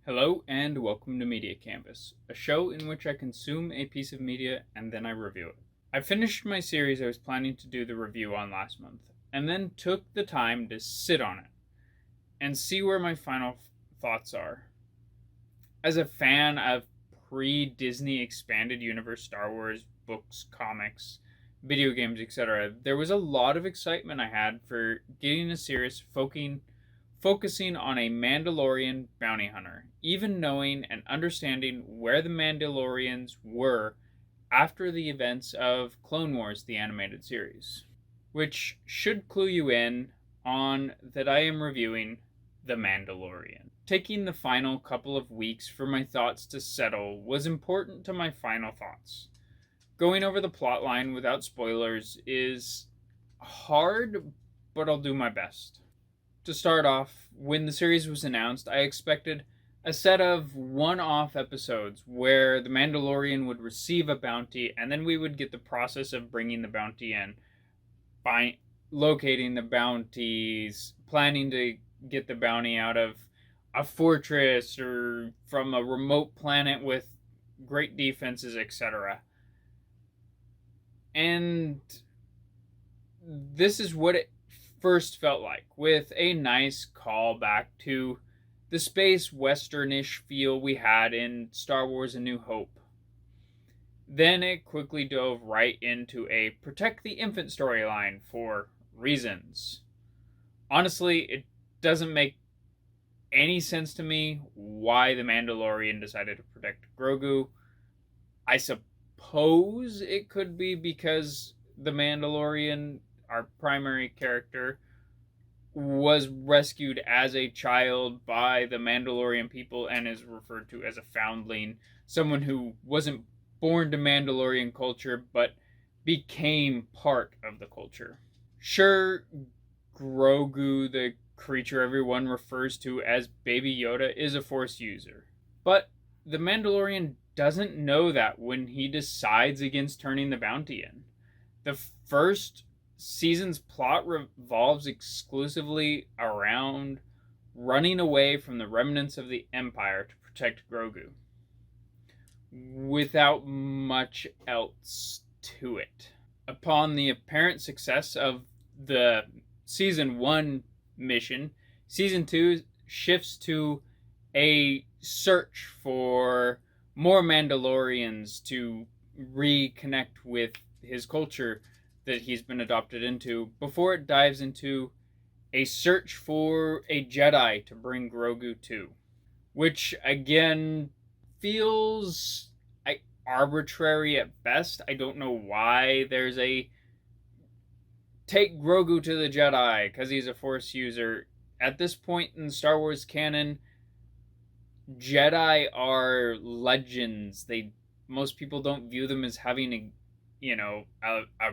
Hello and welcome to Media Canvas, a show in which I consume a piece of media and then I review it. I finished my series I was planning to do the review on last month, and then took the time to sit on it and see where my final thoughts are. As a fan of pre Disney expanded universe Star Wars books, comics, video games, etc., there was a lot of excitement I had for getting a series focusing on a Mandalorian bounty hunter, even knowing and understanding where the Mandalorians were after the events of Clone Wars, the animated series. Which should clue you in on that I am reviewing The Mandalorian. Taking the final couple of weeks for my thoughts to settle was important to my final thoughts. Going over the plotline without spoilers is hard, but I'll do my best. To start off, when the series was announced, I expected a set of one off episodes where the Mandalorian would receive a bounty and then we would get the process of bringing the bounty in, locating the bounties, planning to get the bounty out of a fortress or from a remote planet with great defenses, etc. And this is what it first felt like, with a nice callback to the space westernish feel we had in Star Wars A New Hope. Then it quickly dove right into a protect the infant storyline for reasons. Honestly, it doesn't make any sense to me why the Mandalorian decided to protect Grogu. I suppose it could be because the Mandalorian, our primary character, was rescued as a child by the Mandalorian people and is referred to as a foundling, someone who wasn't born to Mandalorian culture but became part of the culture. Sure, Grogu, the creature everyone refers to as Baby Yoda, is a Force user, but the Mandalorian doesn't know that when he decides against turning the bounty in. The first season's plot revolves exclusively around running away from the remnants of the Empire to protect Grogu, without much else to it. Upon the apparent success of the season 1 mission, season 2 shifts to a search for more Mandalorians to reconnect with his culture that he's been adopted into, before it dives into a search for a Jedi to bring Grogu to, which again feels arbitrary at best. I don't know why there's a take Grogu to the Jedi because he's a Force user. At this point in Star Wars canon, Jedi are legends. Most people don't view them as having a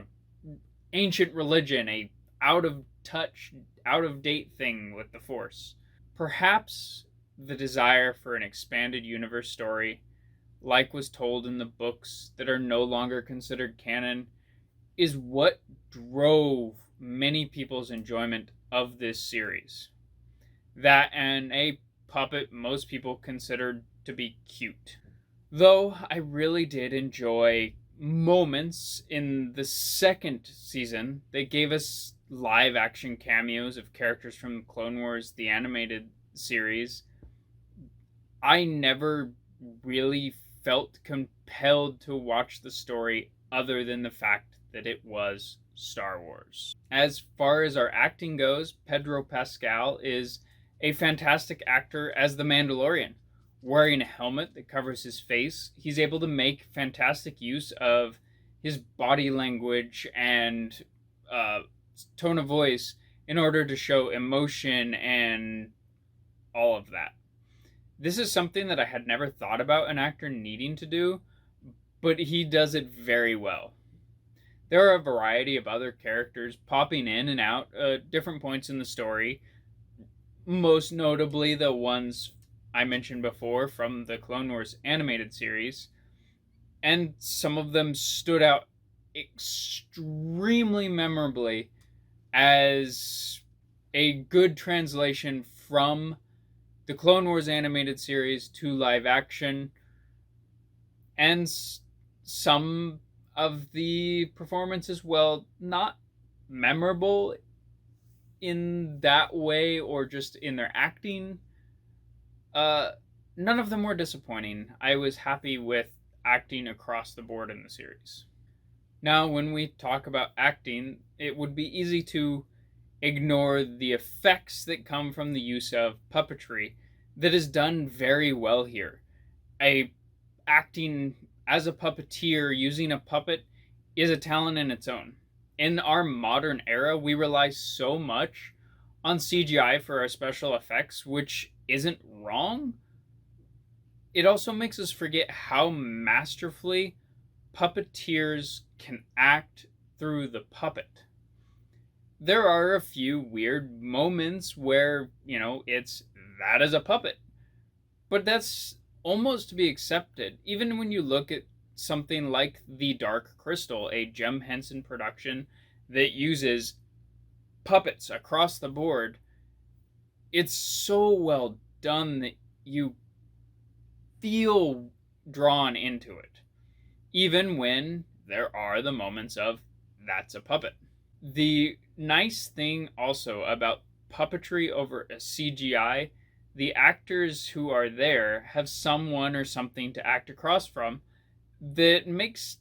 ancient religion, a out of touch, out of date thing with the Force. Perhaps the desire for an expanded universe story, like was told in the books that are no longer considered canon, is what drove many people's enjoyment of this series. That and a puppet most people considered to be cute. Though I really did enjoy moments in the second season that gave us live action cameos of characters from Clone Wars, the animated series, I never really felt compelled to watch the story other than the fact that it was Star Wars. As far as our acting goes, Pedro Pascal is a fantastic actor as the Mandalorian. Wearing a helmet that covers his face, he's able to make fantastic use of his body language and tone of voice in order to show emotion and all of that. This is something that I had never thought about an actor needing to do, but he does it very well. There are a variety of other characters popping in and out at different points in the story, most notably the ones I mentioned before from the Clone Wars animated series, and some of them stood out extremely memorably as a good translation from the Clone Wars animated series to live action, and some of the performances, well, not memorable in that way or just in their acting, uh, none of them were disappointing. I was happy with acting across the board in the series. Now, when we talk about acting, it would be easy to ignore the effects that come from the use of puppetry that is done very well here. A acting as a puppeteer using a puppet is a talent in its own. In our modern era, we rely so much on CGI for our special effects, which isn't wrong. It also makes us forget how masterfully puppeteers can act through the puppet. There are a few weird moments where, it's that is a puppet. But that's almost to be accepted. Even when you look at something like The Dark Crystal, a Jem Henson production that uses puppets across the board, it's so well done that you feel drawn into it, even when there are the moments of that's a puppet. The nice thing also about puppetry over a CGI, the actors who are there have someone or something to act across from that makes,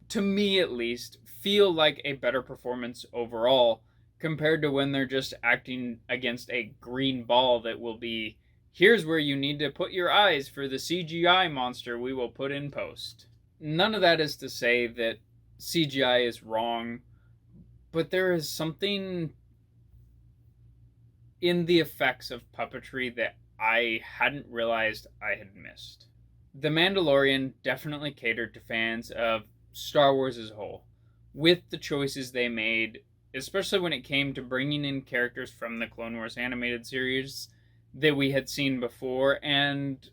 to me at least, feel like a better performance overall compared to when they're just acting against a green ball that will be, here's where you need to put your eyes for the CGI monster we will put in post. None of that is to say that CGI is wrong, but there is something in the effects of puppetry that I hadn't realized I had missed. The Mandalorian definitely catered to fans of Star Wars as a whole, with the choices they made, especially when it came to bringing in characters from the Clone Wars animated series that we had seen before, and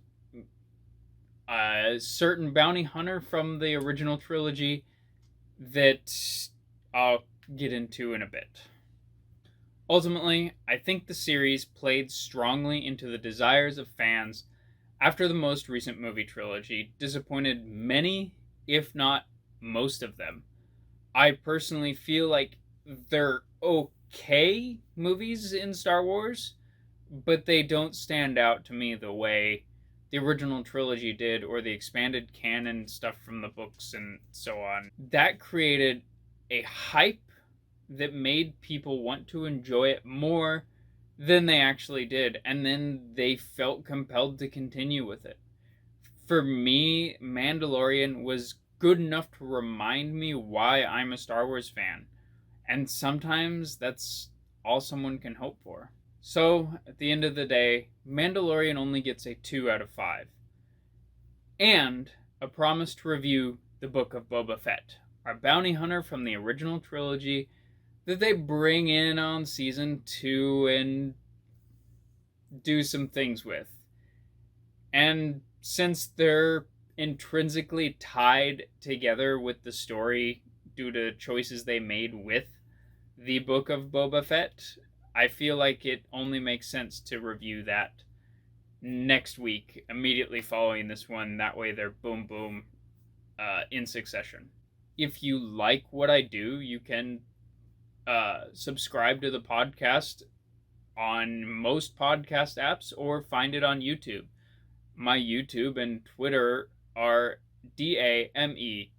a certain bounty hunter from the original trilogy that I'll get into in a bit. Ultimately, I think the series played strongly into the desires of fans after the most recent movie trilogy disappointed many, if not most of them. I personally feel like they're okay movies in Star Wars, but they don't stand out to me the way the original trilogy did or the expanded canon stuff from the books and so on. That created a hype that made people want to enjoy it more than they actually did, and then they felt compelled to continue with it. For me, Mandalorian was good enough to remind me why I'm a Star Wars fan, and sometimes that's all someone can hope for. So, at the end of the day, Mandalorian only gets a 2 out of 5. And a promise to review the Book of Boba Fett, our bounty hunter from the original trilogy that they bring in on season 2 and do some things with. And since they're intrinsically tied together with the story due to choices they made with the Book of Boba Fett, I feel like it only makes sense to review that next week, immediately following this one. That way they're boom, boom, in succession. If you like what I do, you can subscribe to the podcast on most podcast apps or find it on YouTube. My YouTube and Twitter are Damekage.